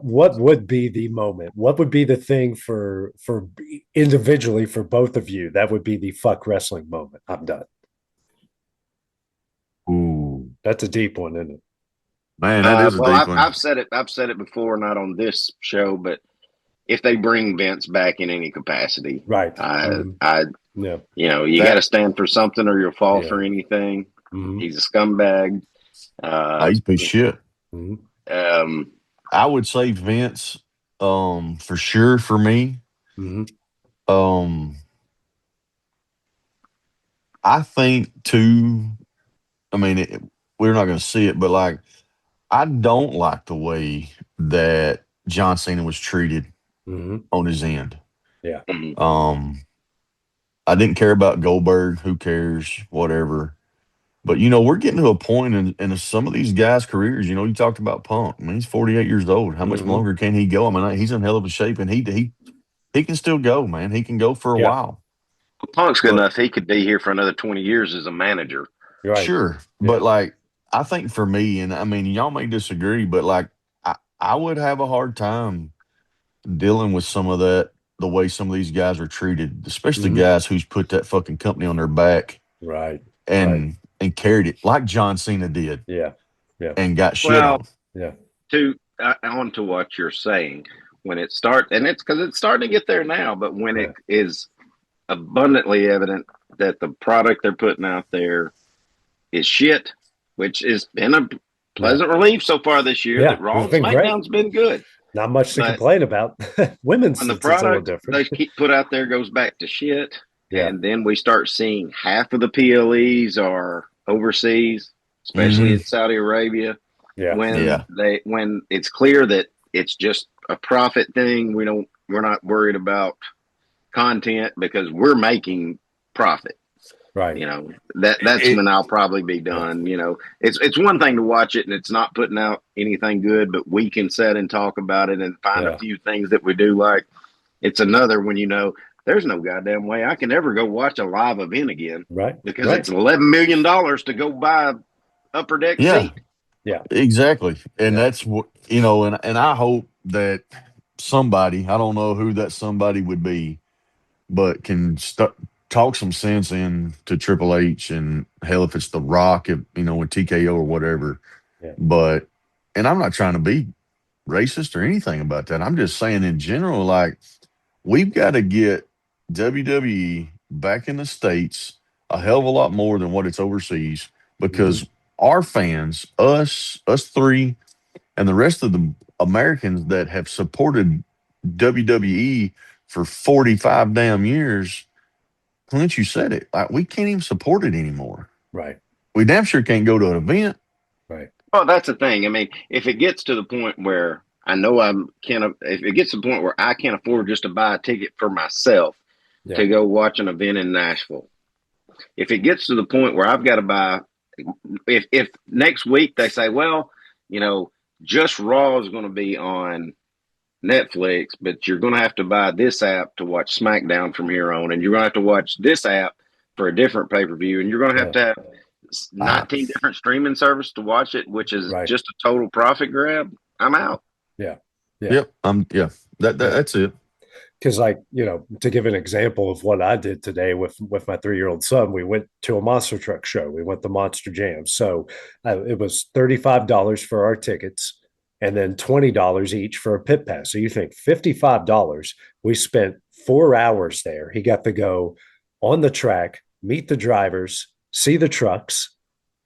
What would be the moment? What would be the thing for individually for both of you? That would be the fuck wrestling moment. I'm done. Ooh, That's a deep one, isn't it? man, that is a Well, deep I've one. I've said it. I've said it before, not on this show, but if they bring Vince back in any capacity, Right. I, Mm-hmm. I, Yeah. you got to That stand for something, or you'll fall Yeah. for anything. Mm-hmm. He's a scumbag. he's a piece of shit. Mm-hmm. Um, I would say Vince, for sure for me. Mm-hmm. Um, I think too. I mean, we're not going to see it, but like, I don't like the way that John Cena was treated Mm-hmm. on his end. Yeah. mhm. Um, I didn't care about Goldberg. Who cares? Whatever. But we're getting to a point in some of these guys' careers. You talked about Punk. I mean, he's 48 years old. How much Mm-hmm. longer can he go? I mean, he's in hell of a shape, and he can still go, man. He can go for a Yeah. while. Punk's good But enough. He could be here for another 20 years as a manager. You're right. sure, but Yeah. like, I think for me, and I mean, y'all may disagree, but like, I would have a hard time dealing with some of that, the way some of these guys are treated, especially Mm-hmm. guys who's put that fucking company on their back Right. Right. and carried it like John Cena did Yeah. Yeah. and got shit Well, on. Yeah. on to what you're saying, when it starts, and it's because it's starting to get there now, but when it Yeah. is abundantly evident that the product they're putting out there is shit, which has been a Yeah. pleasant relief so far this year that Yeah. Raw It's and been great. SmackDown's been good. Not much to But complain about. Women's, when the it's a little product different. they keep put out there goes back to shit, Yeah. and then we start seeing half of the PLEs are overseas, especially Hmm. in Saudi Arabia, Yeah. Yeah. when it's clear that it's just a profit thing. We're not worried about content because we're making profit. Right. That's It, when I'll probably be Yeah. done. It's one thing to watch it and it's not putting out anything good, but we can sit and talk about it and find a Yeah. few things that we do like. It's another when there's no goddamn way I can ever go watch a live event again Right. because Right. it's $11 million to go buy a upper deck yeah, seat. Yeah. exactly. And Yeah. that's what, and I hope that somebody, I don't know who that somebody would be, but can talk some sense in to Triple H, and hell, if it's The Rock, if, with TKO or whatever. Yeah. But, and I'm not trying to be racist or anything about that. I'm just saying in general, like, we've got to get WWE back in the States a hell of a lot more than what it's overseas, Mm-hmm. because our fans, us three, and the rest of the Americans that have supported WWE for 45 damn years, Clint, you said it. Like, we can't even support it anymore. Right. We damn sure can't go to an event. Right. Well, that's the thing. I mean, if it gets to the point where I know if it gets to the point where I can't afford just to buy a ticket for myself Yeah. to go watch an event in Nashville, if it gets to the point where I've got to buy, if next week they say, well, you know, just Raw is going to be on Netflix, but you're going to have to buy this app to watch SmackDown from here on, and you're going to have to watch this app for a different pay per view, and you're going Yeah. to have 19 I, different streaming services to watch it, which is Right. just a total profit grab. I'm out. Yeah. Yeah. yep. Yeah. Yeah. That's it. Because, like, to give an example of what I did today with my 3-year-old son, we went to a monster truck show. We went to Monster Jam. So it was $35 for our tickets, and then $20 each for a pit pass. So you think $55. We spent 4 hours there. He got to go on the track, meet the drivers, see the trucks,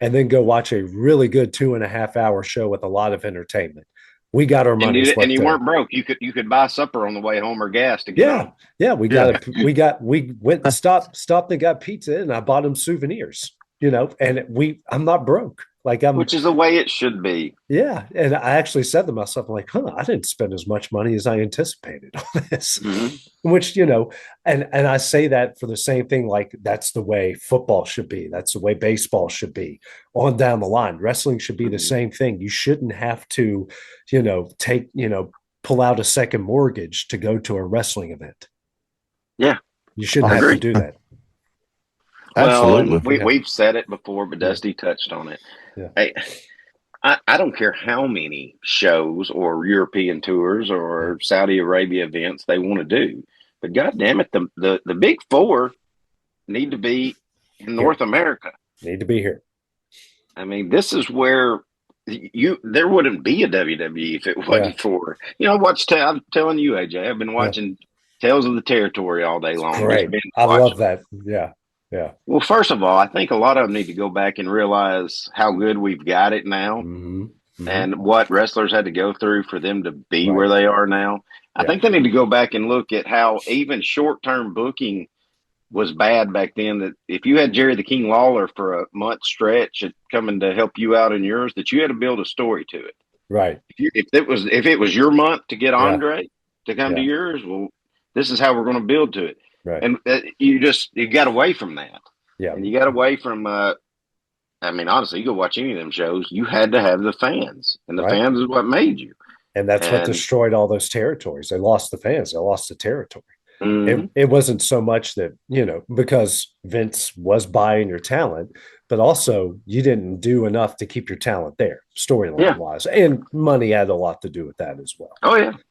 and then go watch a really good 2.5 hour show with a lot of entertainment. We got our money's And worth you there. weren't broke. You could buy supper on the way home or gas to get Yeah, home. yeah, Yeah. we went and stopped and got pizza, and I bought him souvenirs, and I'm not broke. Like, Which is the way it should be. yeah, and I actually said to myself, I'm like, I didn't spend as much money as I anticipated on this. Mm-hmm. Which, and I say that for the same thing, like, that's the way football should be. That's the way baseball should be. On down the line, wrestling should be the Mm-hmm. same thing. You shouldn't have to, take, pull out a second mortgage to go to a wrestling event. Yeah, You shouldn't I have to agree. do that. Well, and Absolutely. we Yeah, we've said it before, but yeah, Dusty touched on it. yeah, Hey, I don't care how many shows or European tours or Saudi Arabia events they want to do, but God damn it, the big four need to be in Here, North America. need to be here. I mean, this is where there wouldn't be a WWE if it Yeah. wasn't for I'm telling you, AJ, I've been watching Tales of the Territory all day long. Great. Just been I love watching. that. Yeah. Yeah. Well, first of all, I think a lot of them need to go back and realize how good we've got it now Hmm. Hmm. and what wrestlers had to go through for them to be Right. where they are now. I Yeah. think they need to go back and look at how even short term booking was bad back then. That if you had Jerry the King Lawler for a month stretch coming to help you out in yours, that you had to build a story to it. Right. If it was your month to get Yeah. Andre to come to Yeah. yours, well, this is how we're going to build to it. Right. And you got away from that. Yeah. And you got away from, I mean, honestly, you go watch any of them shows, you had to have the fans, and the Right. fans is what made you. And that's what And destroyed all those territories. They lost the fans. They lost the territory. mhm. It wasn't so much that, because Vince was buying your talent, but also you didn't do enough to keep your talent there, storyline Yeah. wise. And money had a lot to do with that as well. Oh yeah,